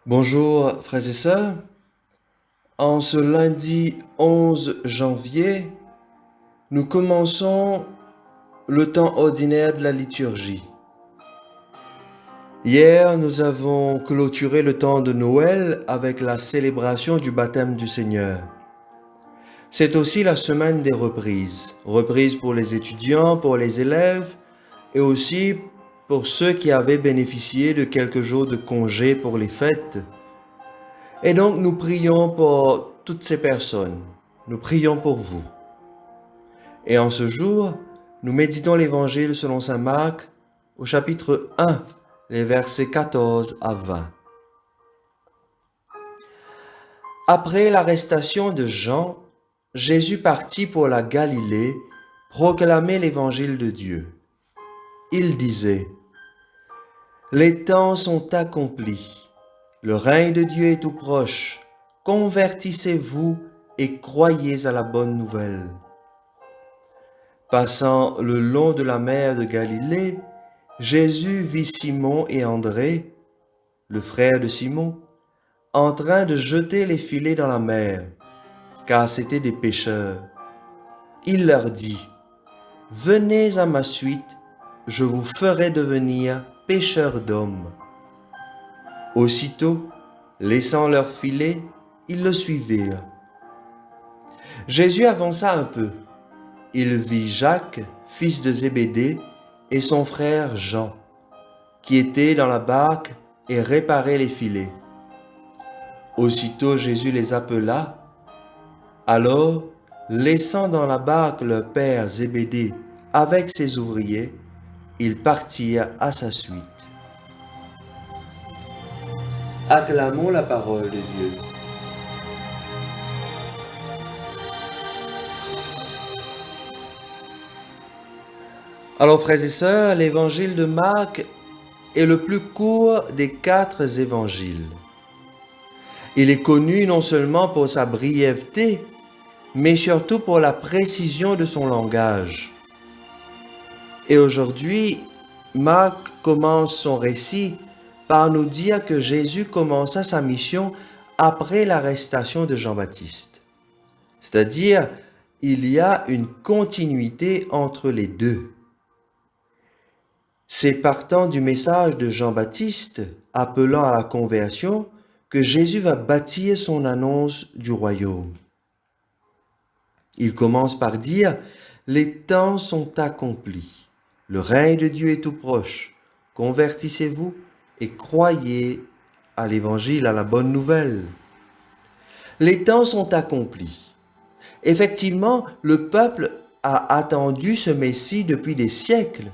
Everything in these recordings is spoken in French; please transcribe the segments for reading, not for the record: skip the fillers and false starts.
Bonjour frères et sœurs, en ce lundi 11 janvier, nous commençons le temps ordinaire de la liturgie. Hier, nous avons clôturé le temps de Noël avec la célébration du baptême du Seigneur. C'est aussi la semaine des reprises, reprises pour les étudiants, pour les élèves et aussi pour ceux qui avaient bénéficié de quelques jours de congé pour les fêtes. Et donc nous prions pour toutes ces personnes. Nous prions pour vous. Et en ce jour, nous méditons l'Évangile selon saint Marc au chapitre 1, les versets 14 à 20. Après l'arrestation de Jean, Jésus partit pour la Galilée proclamer l'Évangile de Dieu. Il disait: Les temps sont accomplis. Le règne de Dieu est tout proche. Convertissez-vous et croyez à la bonne nouvelle. Passant le long de la mer de Galilée, Jésus vit Simon et André, le frère de Simon, en train de jeter les filets dans la mer, car c'étaient des pêcheurs. Il leur dit: Venez à ma suite, je vous ferai devenir pêcheurs d'hommes. Aussitôt, laissant leurs filets, ils le suivirent. Jésus avança un peu. Il vit Jacques, fils de Zébédée, et son frère Jean, qui étaient dans la barque et réparaient les filets. Aussitôt Jésus les appela. Alors, laissant dans la barque leur père Zébédée avec ses ouvriers, ils partirent à sa suite. Acclamons la parole de Dieu. Alors frères et sœurs, l'évangile de Marc est le plus court des 4 évangiles. Il est connu non seulement pour sa brièveté, mais surtout pour la précision de son langage. Et aujourd'hui, Marc commence son récit par nous dire que Jésus commença sa mission après l'arrestation de Jean-Baptiste. C'est-à-dire, il y a une continuité entre les deux. C'est partant du message de Jean-Baptiste appelant à la conversion que Jésus va bâtir son annonce du royaume. Il commence par dire: Les temps sont accomplis. Le règne de Dieu est tout proche. Convertissez-vous et croyez à l'évangile, à la bonne nouvelle. Les temps sont accomplis. Effectivement, le peuple a attendu ce Messie depuis des siècles.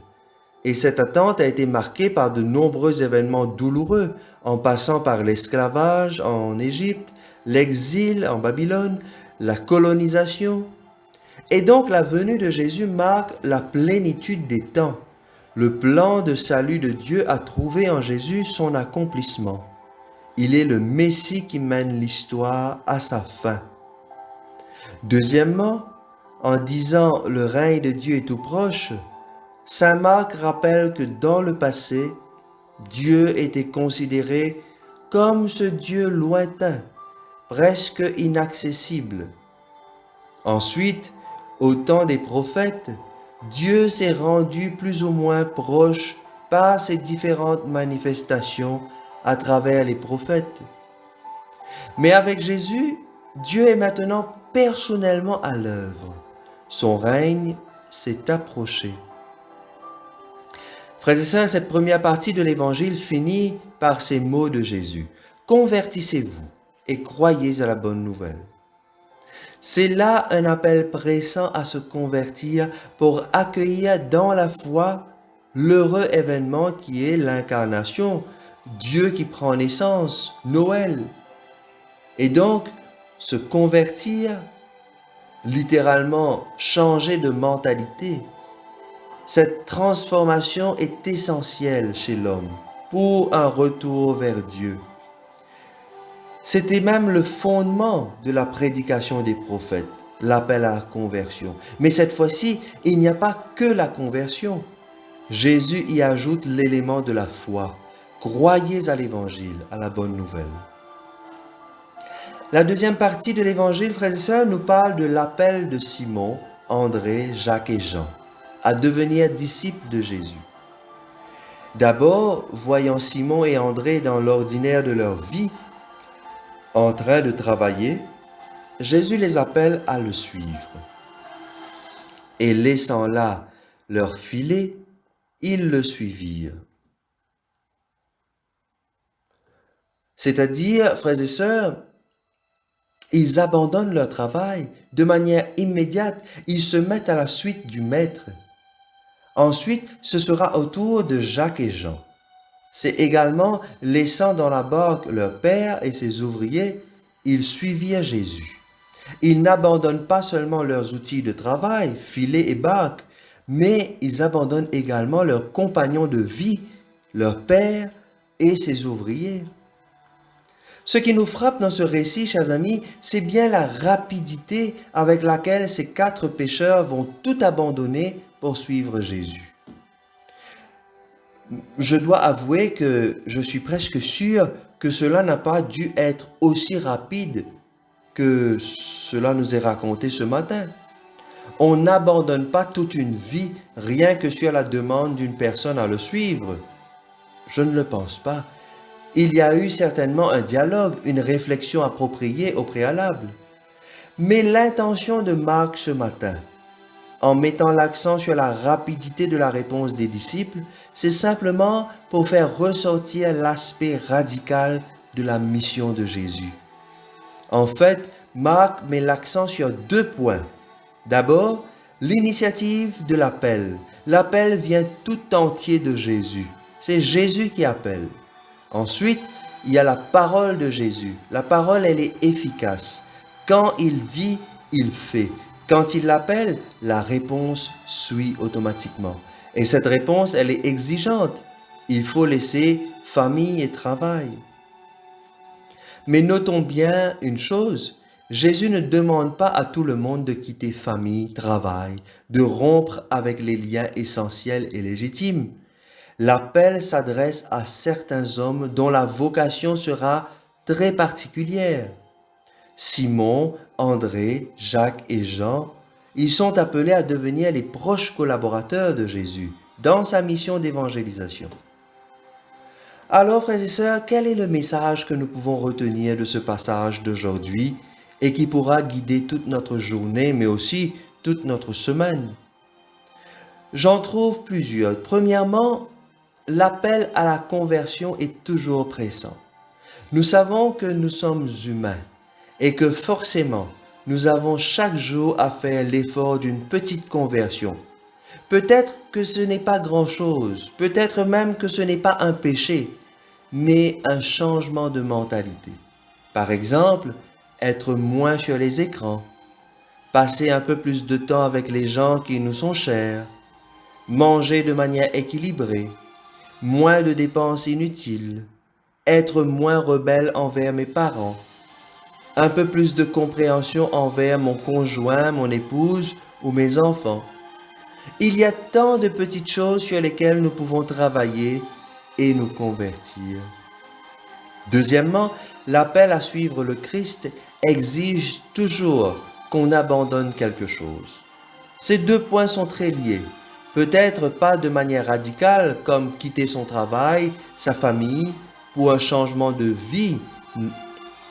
Et cette attente a été marquée par de nombreux événements douloureux, en passant par l'esclavage en Égypte, l'exil en Babylone, la colonisation. Et donc la venue de Jésus marque la plénitude des temps. Le plan de salut de Dieu a trouvé en Jésus son accomplissement. Il est le Messie qui mène l'histoire à sa fin. Deuxièmement, en disant le règne de Dieu est tout proche, saint Marc rappelle que dans le passé, Dieu était considéré comme ce Dieu lointain, presque inaccessible. Ensuite, au temps des prophètes, Dieu s'est rendu plus ou moins proche par ses différentes manifestations à travers les prophètes. Mais avec Jésus, Dieu est maintenant personnellement à l'œuvre. Son règne s'est approché. Frères et sœurs, cette première partie de l'Évangile finit par ces mots de Jésus: Convertissez-vous et croyez à la bonne nouvelle. C'est là un appel pressant à se convertir pour accueillir dans la foi l'heureux événement qui est l'incarnation, Dieu qui prend naissance, Noël. Et donc, se convertir, littéralement changer de mentalité. Cette transformation est essentielle chez l'homme pour un retour vers Dieu. C'était même le fondement de la prédication des prophètes, l'appel à la conversion. Mais cette fois-ci, il n'y a pas que la conversion. Jésus y ajoute l'élément de la foi. Croyez à l'Évangile, à la bonne nouvelle. La deuxième partie de l'Évangile, frères et sœurs, nous parle de l'appel de Simon, André, Jacques et Jean à devenir disciples de Jésus. D'abord, voyant Simon et André dans l'ordinaire de leur vie, en train de travailler, Jésus les appelle à le suivre. Et laissant là leur filet, ils le suivirent. C'est-à-dire, frères et sœurs, ils abandonnent leur travail de manière immédiate, ils se mettent à la suite du Maître. Ensuite, ce sera au tour de Jacques et Jean. C'est également laissant dans la barque leur père et ses ouvriers, ils suivirent Jésus. Ils n'abandonnent pas seulement leurs outils de travail, filets et barques, mais ils abandonnent également leurs compagnons de vie, leur père et ses ouvriers. Ce qui nous frappe dans ce récit, chers amis, c'est bien la rapidité avec laquelle ces 4 pécheurs vont tout abandonner pour suivre Jésus. Je dois avouer que je suis presque sûr que cela n'a pas dû être aussi rapide que cela nous est raconté ce matin. On n'abandonne pas toute une vie rien que sur la demande d'une personne à le suivre. Je ne le pense pas. Il y a eu certainement un dialogue, une réflexion appropriée au préalable. Mais l'intention de Marc ce matin, en mettant l'accent sur la rapidité de la réponse des disciples, c'est simplement pour faire ressortir l'aspect radical de la mission de Jésus. En fait, Marc met l'accent sur 2 points. D'abord, l'initiative de l'appel. L'appel vient tout entier de Jésus. C'est Jésus qui appelle. Ensuite, il y a la parole de Jésus. La parole, elle est efficace. Quand il dit, il fait. Quand il l'appelle, la réponse suit automatiquement. Et cette réponse, elle est exigeante. Il faut laisser famille et travail. Mais notons bien une chose, Jésus ne demande pas à tout le monde de quitter famille, travail, de rompre avec les liens essentiels et légitimes. L'appel s'adresse à certains hommes dont la vocation sera très particulière. Simon, André, Jacques et Jean, ils sont appelés à devenir les proches collaborateurs de Jésus dans sa mission d'évangélisation. Alors, frères et sœurs, quel est le message que nous pouvons retenir de ce passage d'aujourd'hui et qui pourra guider toute notre journée, mais aussi toute notre semaine? J'en trouve plusieurs. Premièrement, l'appel à la conversion est toujours pressant. Nous savons que nous sommes humains et que forcément, nous avons chaque jour à faire l'effort d'une petite conversion. Peut-être que ce n'est pas grand-chose, peut-être même que ce n'est pas un péché, mais un changement de mentalité. Par exemple, être moins sur les écrans, passer un peu plus de temps avec les gens qui nous sont chers, manger de manière équilibrée, moins de dépenses inutiles, être moins rebelle envers mes parents, un peu plus de compréhension envers mon conjoint, mon épouse ou mes enfants. Il y a tant de petites choses sur lesquelles nous pouvons travailler et nous convertir. Deuxièmement, l'appel à suivre le Christ exige toujours qu'on abandonne quelque chose. Ces 2 points sont très liés. Peut-être pas de manière radicale comme quitter son travail, sa famille ou un changement de vie.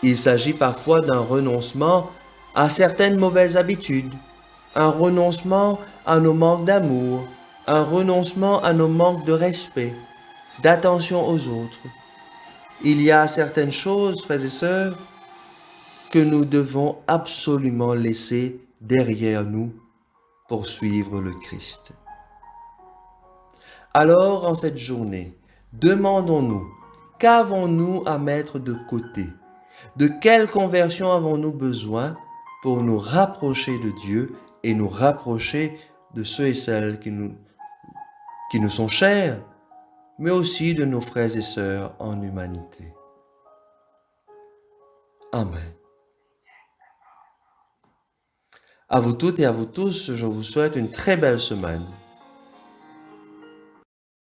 Il s'agit parfois d'un renoncement à certaines mauvaises habitudes, un renoncement à nos manques d'amour, un renoncement à nos manques de respect, d'attention aux autres. Il y a certaines choses, frères et sœurs, que nous devons absolument laisser derrière nous pour suivre le Christ. Alors, en cette journée, demandons-nous, qu'avons-nous à mettre de côté? De quelle conversion avons-nous besoin pour nous rapprocher de Dieu et nous rapprocher de ceux et celles qui nous sont chers, mais aussi de nos frères et sœurs en humanité? Amen. À vous toutes et à vous tous, je vous souhaite une très belle semaine.